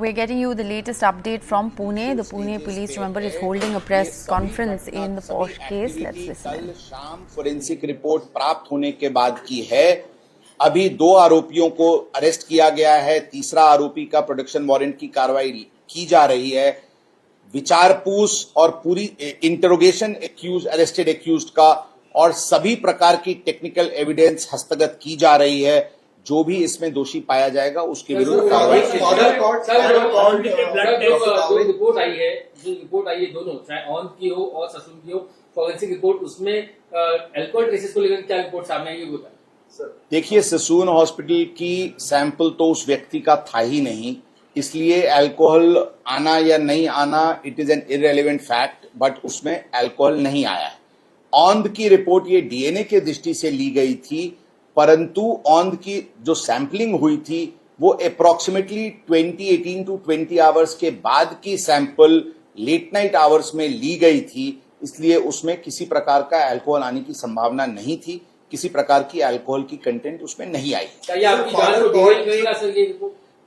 We're getting you the latest update from Pune. The Pune police, remember, is holding a press conference in the Porsche case. Let's listen in. कल शाम forensic report प्राप्त होने के बाद की है। अभी 2 आरोपियों को अरेस्ट किया गया है। तीसरा आरोपी का प्रोडक्शन वारंट की कार्रवाई की जा रही है। विचारपूस और पूरी इंटरोगेशन अरेस्टेड एक्यूज्ड का और सभी प्रकार की टेक्निकल एविडेंस हस्तगत की जा रही है। जो भी इसमें दोषी पाया जाएगा उसके विरुद्ध कार्रवाई की जाएगी। रिपोर्ट आई है दोनों, चाहे ऑन की हो और ससून की हो, फॉरेंसिक रिपोर्ट, उसमें अल्कोहल ट्रेसेस को लेकर क्या रिपोर्ट सामने आई है? देखिए, ससून हॉस्पिटल की सैंपल तो उस व्यक्ति का था ही नहीं, इसलिए अल्कोहल आना या नहीं आना it is an irrelevant fact, but उसमें अल्कोहल नहीं आया है। औंध की रिपोर्ट ये डीएनए के दृष्टि से ली गई थी, परंतु औंध की जो सैंपलिंग हुई थी वो अप्रोक्सीमेटली 2018 टू 20 आवर्स के बाद की सैंपल लेट नाइट आवर्स में ली गई थी, इसलिए उसमें किसी प्रकार का अल्कोहल आने की संभावना नहीं थी। किसी प्रकार की अल्कोहल की कंटेंट उसमें नहीं आई।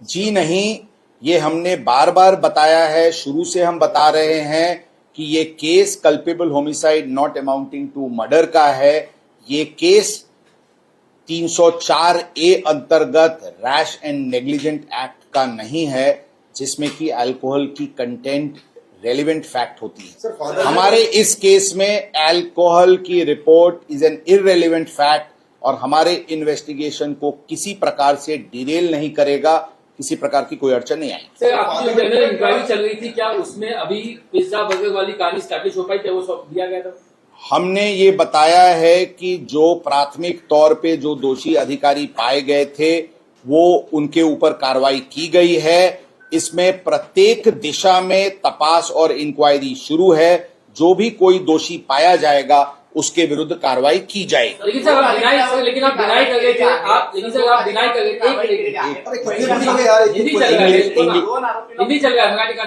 जी नहीं, ये हमने बार बार बताया है, शुरू से हम बता रहे हैं कि ये case culpable homicide not amounting to murder का है। ये केस 304A अंतर्गत रैश एंड नेग्लिजेंट एक्ट का नहीं है, जिसमें कि अल्कोहल की कंटेंट रेलेवेंट फैक्ट होती है। हमारे इस केस में अल्कोहल की report is an irrelevant fact और हमारे इन्वेस्टिगेशन को किसी प्रकार से डिरेल नहीं करेगा, किसी प्रकार की कोई अड़चन नहीं आई। सर, आपकी जो जनरल इंक्वायरी चल रही थी, क्या उसमें अभी पिज्जा बर्गर वाली कहानी स्टैब्लिश हो पाई? क्या वो सब दिया गया था? हमने ये बताया है कि जो प्राथमिक तौर पे जो दोषी अधिकारी पाए गए थे वो उनके ऊपर कार्रवाई की गई है। इसमें प्रत्येक दिशा में तपास और इंक्वायरी शुरू है। जो भी कोई दोषी पाया जाएगा उसके विरुद्ध कार्रवाई की जाएगी। लेकिन सर आप डिनाई कर रहे थे, आप डिनाई कर रहे थे, हिंदी चल रहा है, मराठी का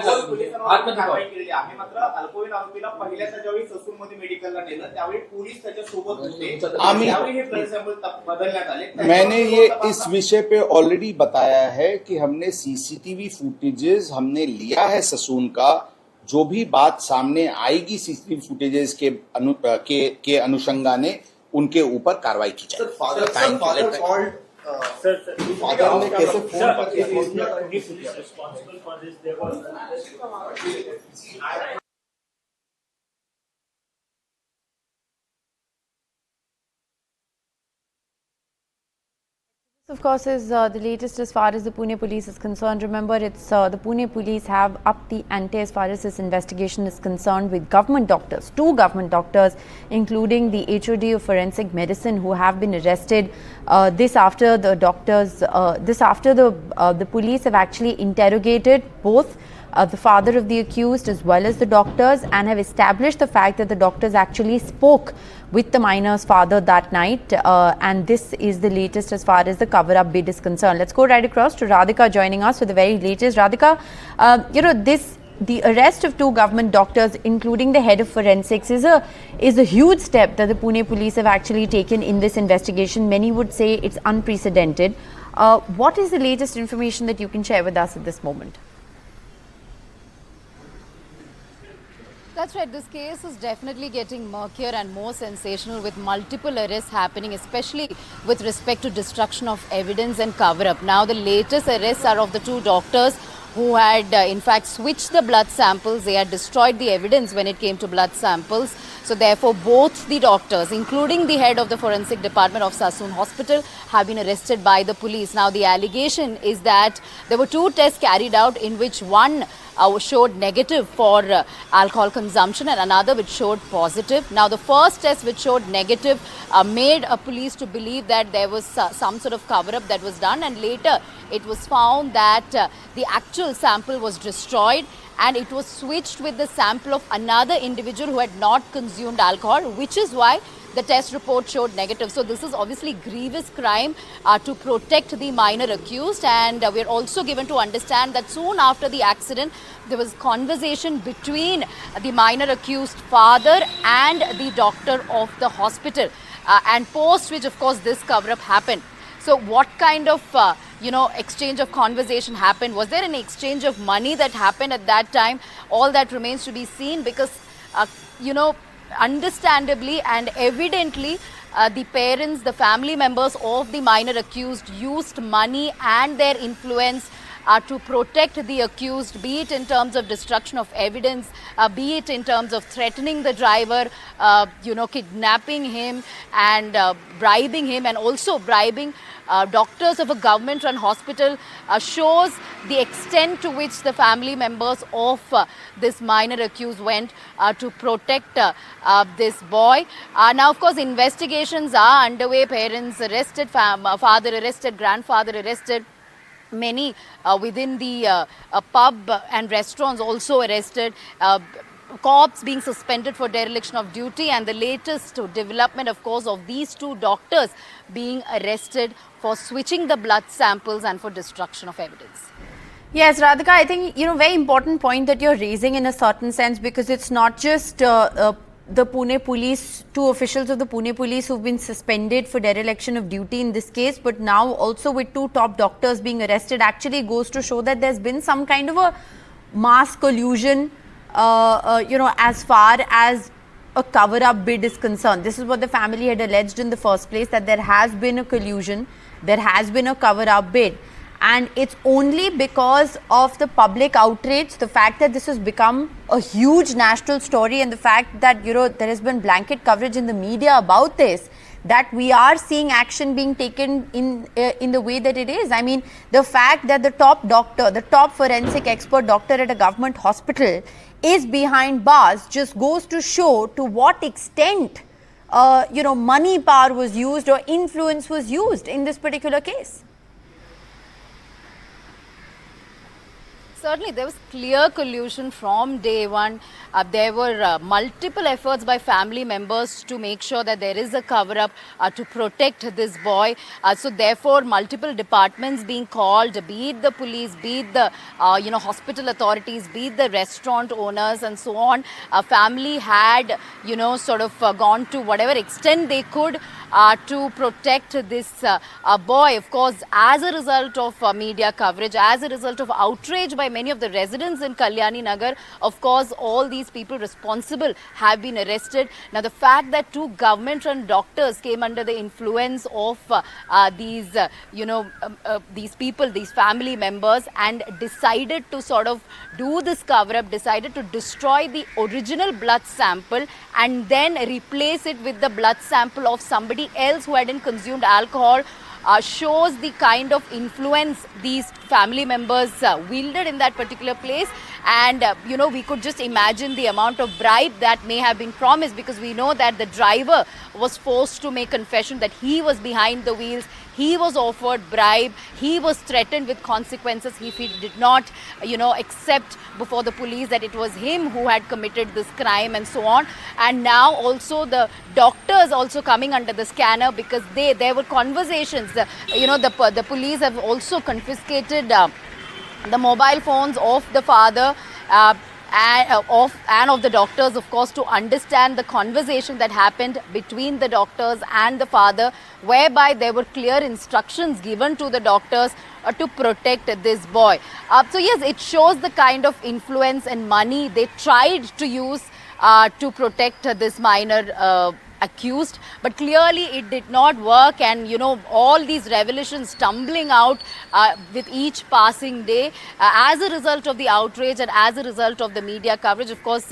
अल्कोहोल आरोपीला पहिल्याचा ज्यावेळी ससूनमध्ये मेडिकलला नेलं त्यावेळी पोलीस त्याच्यासोबत होते, त्यावेळी हे ब्लड सॅम्पल बदलण्यात आले। मैंने ये इस विषय पे ऑलरेडी बताया है कि हमने सीसीटीवी फुटेजेस हमने लिया है ससून का। जो भी बात सामने आएगी सीसीटीवी फुटेजेस के अनुषंगाने उनके ऊपर कार्रवाई की जाएगी। Of course, is the latest as far as the Pune police is concerned. Remember, it's the Pune police have upped the ante as far as this investigation is concerned with government doctors, 2 government doctors, including the HOD of forensic medicine, who have been arrested. This after the doctors, the police have actually interrogated both the father of the accused as well as the doctors, and have established the fact that the doctors actually spoke with the minor's father that night, and this is the latest as far as the cover-up bid is concerned. Let's go right across to Radhika joining us for the very latest. Radhika, the arrest of 2 government doctors, including the head of forensics, is a huge step that the Pune police have actually taken in this investigation. Many would say it's unprecedented. What is the latest information that you can share with us at this moment? That's right. This case is definitely getting murkier and more sensational, with multiple arrests happening, especially with respect to destruction of evidence and cover-up. Now, the latest arrests are of the 2 doctors who had in fact switched the blood samples. They had destroyed the evidence when it came to blood samples. So therefore, both the doctors, including the head of the forensic department of Sassoon Hospital, have been arrested by the police. Now, the allegation is that there were 2 tests carried out, in which one showed negative for alcohol consumption and another which showed positive. Now, the first test, which showed negative, made police to believe that there was some sort of cover-up that was done, and later it was found that the actual sample was destroyed and it was switched with the sample of another individual who had not consumed alcohol, which is why the test report showed negative. So this is obviously grievous crime to protect the minor accused, and we are also given to understand that soon after the accident there was conversation between the minor accused father and the doctor of the hospital, and post which of course this cover-up happened. So what kind of exchange of conversation happened? Was there any exchange of money that happened at that time? All that remains to be seen, because understandably and evidently, the parents, the family members of the minor accused used money and their influence to protect the accused, be it in terms of destruction of evidence, be it in terms of threatening the driver, kidnapping him and bribing him, and also bribing doctors of a government-run hospital, shows the extent to which the family members of this minor accused went to protect this boy. Now, of course, investigations are underway. Parents arrested, father arrested, grandfather arrested. Many within the pub and restaurants also arrested. Cops being suspended for dereliction of duty, and the latest development, of course, of these two doctors being arrested for switching the blood samples and for destruction of evidence. Yes, Radhika, I think, very important point that you're raising in a certain sense, because it's not just the Pune police, two officials of the Pune police who've been suspended for dereliction of duty in this case, but now also with two top doctors being arrested, actually goes to show that there's been some kind of a mass collusion, as far as a cover-up bid is concerned. This is what the family had alleged in the first place, that there has been a collusion, there has been a cover-up bid. And it's only because of the public outrage, the fact that this has become a huge national story, and the fact that, there has been blanket coverage in the media about this, that we are seeing action being taken in the way that it is. I mean, the fact that the top doctor, the top forensic expert doctor at a government hospital is behind bars just goes to show to what extent, money power was used or influence was used in this particular case. Certainly, there was clear collusion from day one. There were multiple efforts by family members to make sure that there is a cover-up to protect this boy. So therefore, multiple departments being called, be it the police, be it the hospital authorities, be it the restaurant owners and so on. Family had, gone to whatever extent they could to protect this boy. Of course, as a result of media coverage, as a result of outrage by many of the residents in Kalyani Nagar, of course, all these people responsible have been arrested. Now, the fact that two government-run doctors came under the influence of these people, these family members, and decided to sort of do this cover-up, decided to destroy the original blood sample and then replace it with the blood sample of somebody else who hadn't consumed alcohol, shows the kind of influence these family members wielded in that particular place. And, we could just imagine the amount of bribe that may have been promised, because we know that the driver was forced to make confession that he was behind the wheels. He was offered bribe. He was threatened with consequences if he did not, accept before the police that it was him who had committed this crime and so on. And now also the doctors also coming under the scanner, because there were conversations. The police have also confiscated the mobile phones of the father and of the doctors, of course, to understand the conversation that happened between the doctors and the father, whereby there were clear instructions given to the doctors to protect this boy. So yes, it shows the kind of influence and money they tried to use to protect this minor accused, but clearly it did not work. And all these revelations tumbling out with each passing day as a result of the outrage and as a result of the media coverage. Of course,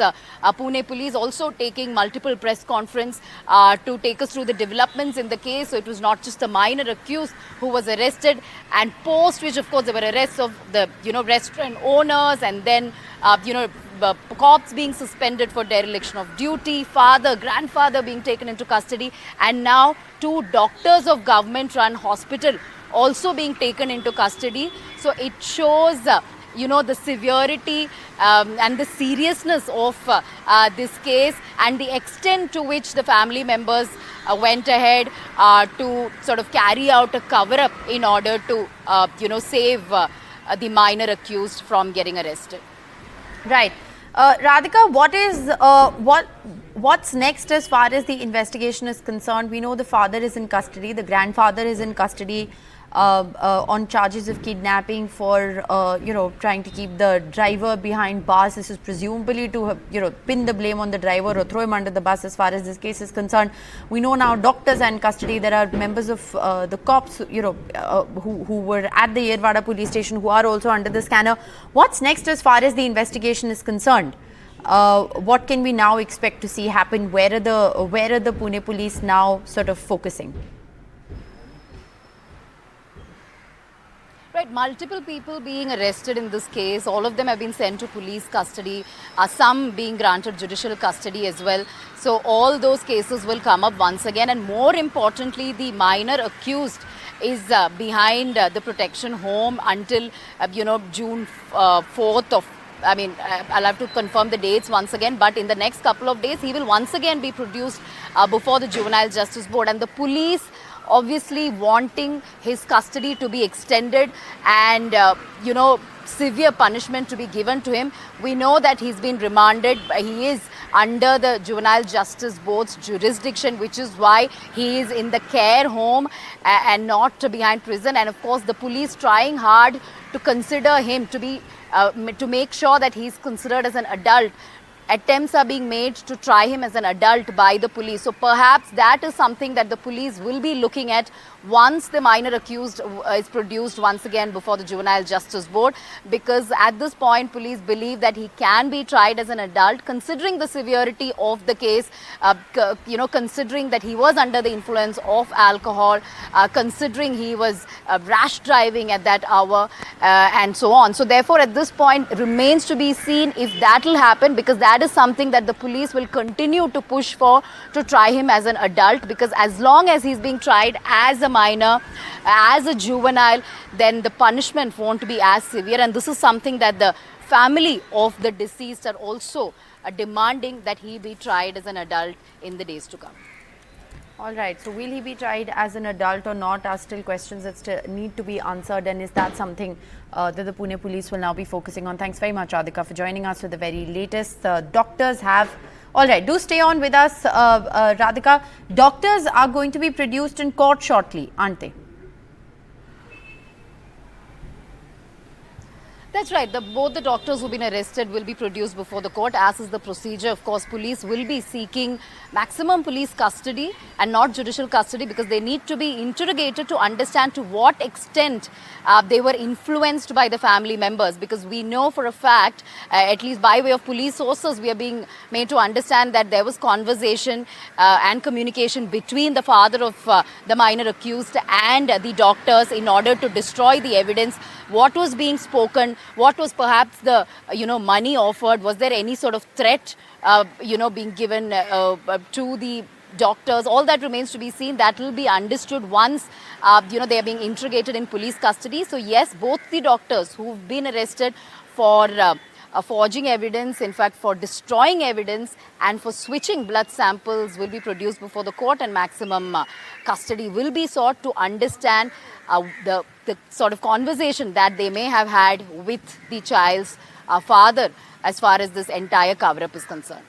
Pune police also taking multiple press conference to take us through the developments in the case. So it was not just the minor accused who was arrested, and post which, of course, there were arrests of the restaurant owners, and then cops being suspended for dereliction of duty, father, grandfather being taken into custody, and now two doctors of government-run hospital also being taken into custody. So it shows, the severity and the seriousness of this case, and the extent to which the family members went ahead to sort of carry out a cover-up in order to, save the minor accused from getting arrested. Right. Radhika, what's next as far as the investigation is concerned? We know the father is in custody, the grandfather is in custody. on charges of kidnapping for trying to keep the driver behind bars. This is presumably to pin the blame on the driver or throw him under the bus as far as this case is concerned. We know now doctors are in custody. There are members of the cops who were at the Yerwada police station who are also under the scanner. What's next as far as the investigation is concerned? What can we now expect to see happen? Where are the Pune police now sort of focusing? Right, multiple people being arrested in this case. All of them have been sent to police custody, some being granted judicial custody as well. So all those cases will come up once again, and more importantly, the minor accused is behind the protection home until June 4th. I'll have to confirm the dates once again, but in the next couple of days, he will once again be produced before the Juvenile Justice Board, and the police obviously wanting his custody to be extended and severe punishment to be given to him. We know that he's been remanded. He is under the Juvenile Justice Board's jurisdiction, which is why he is in the care home and not behind prison. And of course, the police trying hard to consider him to be to make sure that he's considered as an adult. Attempts are being made to try him as an adult by the police. So perhaps that is something that the police will be looking at once the minor accused is produced once again before the Juvenile Justice Board, because at this point police believe that he can be tried as an adult, considering the severity of the case, considering that he was under the influence of alcohol, considering he was rash driving at that hour and so on. So therefore at this point remains to be seen if that will happen, because that is something that the police will continue to push for, to try him as an adult, because as long as he's being tried as a minor, as a juvenile, then the punishment won't be as severe. And this is something that the family of the deceased are also demanding, that he be tried as an adult in the days to come. All right, so will he be tried as an adult or not are still questions that still need to be answered, and is that something that the Pune police will now be focusing on? Thanks very much, Radhika, for joining us with the very latest. Doctors have... All right, do stay on with us, Radhika. Doctors are going to be produced in court shortly, aren't they? That's right. Both the doctors who've been arrested will be produced before the court, as is the procedure. Of course, police will be seeking maximum police custody and not judicial custody, because they need to be interrogated to understand to what extent they were influenced by the family members. Because we know for a fact, at least by way of police sources, we are being made to understand that there was conversation and communication between the father of the minor accused and the doctors in order to destroy the evidence. What was being spoken? What was perhaps the money offered? Was there any sort of threat being given to the doctors? All that remains to be seen. That will be understood once they are being interrogated in police custody. So yes, both the doctors who've been arrested for forging evidence, in fact for destroying evidence and for switching blood samples, will be produced before the court, and maximum custody will be sought to understand the sort of conversation that they may have had with the child's father as far as this entire cover-up is concerned.